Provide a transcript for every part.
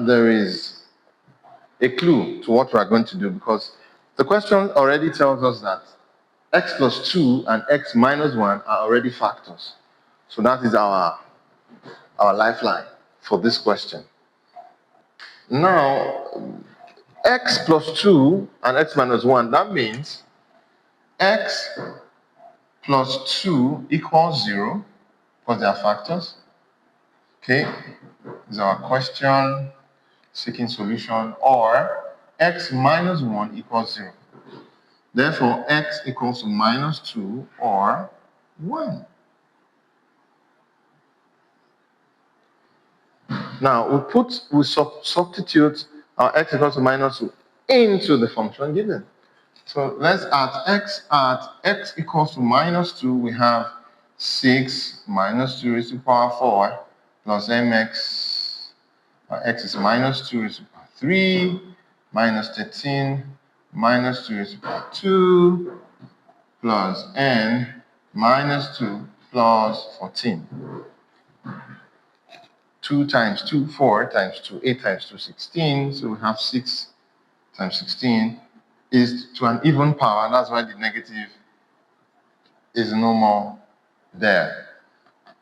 there is a clue to what we are going to do, because the question already tells us that x plus 2 and x minus 1 are already factors. So that is our lifeline for this question. Now, x plus 2 and x minus 1, that means x plus 2 equals 0, because they are factors. Okay, this is our question seeking solution, or x minus 1 equals 0. Therefore, x equals to minus 2 or 1. Now, we substitute our x equals to minus 2 into the function given. So let's add x equals to minus 2, we have 6 minus 2 raised to the power 4 plus mx, x is minus 2 raised to the power 3 minus 13 minus 2 raised to the power 2 plus n minus 2 plus 14. 2 times 2, 4 times 2, 8 times 2, 16. So we have 6 times 16 is to an even power. That's why the negative is no more there.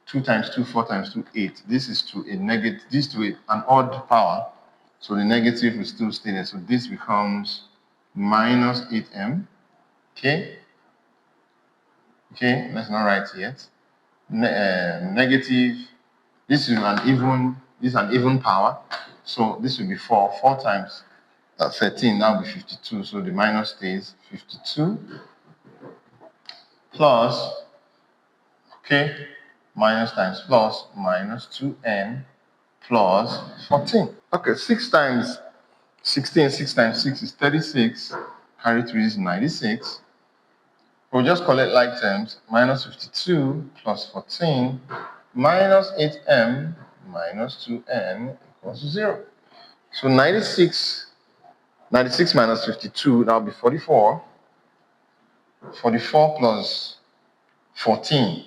2 times 2, 4 times 2, 8. This is to a negative, this to an odd power. So the negative will still stay there. So this becomes minus 8m. Okay? Okay, let's not write yet. Negative, this is an even power. So this will be 4. 4 times 13, that will be 52. So the minus stays 52 plus, okay, minus times plus, minus 2n plus 14. Okay, 6 times 16, 6 times 6 is 36. Carry 3 is 96. We'll just collect like terms. Minus 52 plus 14 minus 8m minus 2n equals 0. So 96 minus 52, that will be 44. 44 plus 14,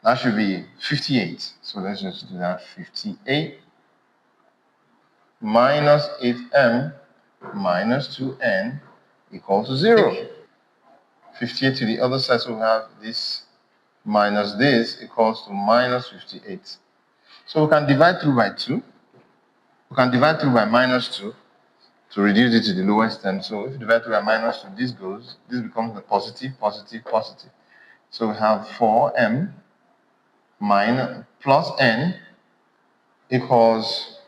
that should be 58. So let's just do that. 58 minus 8m minus 2n equals to 0. 58 to the other side, so we have this minus this equals to minus 58. So we can divide through by 2. We can divide through by minus 2 to reduce it to the lowest term. So if you divide through by minus 2, this becomes a positive, positive, positive. So we have 4m minus plus n equals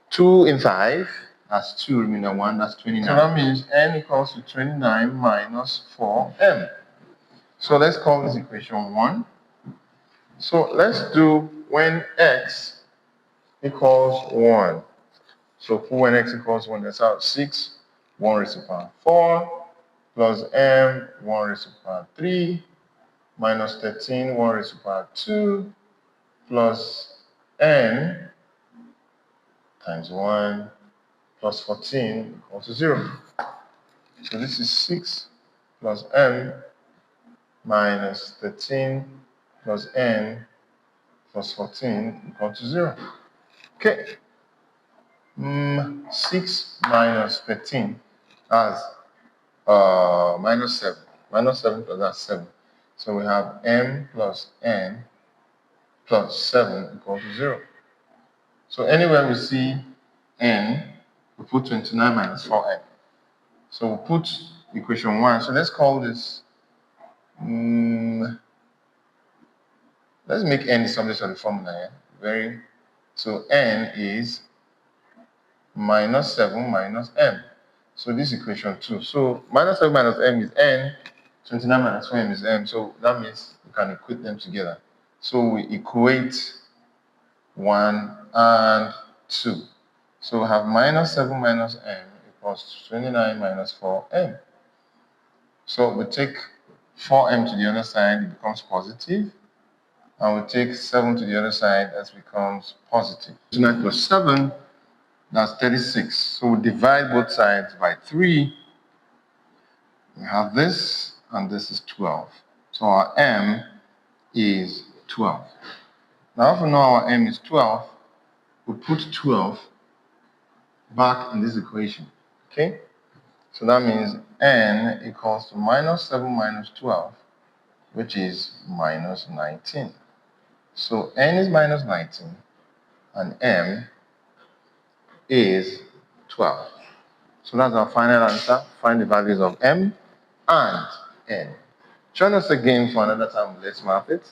2 in 5. That's 2 remainder 1, that's 29. So that means n equals to 29 minus 4m. So let's call this equation 1. So let's do when x equals 1. So when x equals 1, that's out 6, 1 raised to the power 4, plus m, 1 raised to the power 3, minus 13, 1 raised to the power 2, plus n times 1 plus 14 equals to 0. So this is 6 plus m minus 13 plus n plus 14 equals to 0. Okay. 6 minus 13, that's minus 7. Minus 7 plus that's 7. So we have m plus n plus 7 equals to 0. So anywhere we see n, we put 29 minus 4n. So we put equation 1. So let's call this, let's make n the summation of the formula here. So n is minus 7 minus m. So this is equation 2. So minus 7 minus m is n, 29 minus 4m is m. So that means we can equate them together. So we equate 1 and 2. So we have minus 7 minus m equals 29 minus 4m. So we take 4m to the other side, it becomes positive. And we take 7 to the other side, that becomes positive. 29 plus 7, that's 36. So we divide both sides by 3. We have this, and this is 12. So our m is 12. Now if we know our m is 12, we put 12 back in this equation. Okay? So that means n equals to minus 7 minus 12, which is minus 19. So n is minus 19 and m is 12. So that's our final answer. Find the values of m and n. Join us again for another time. Let's math it.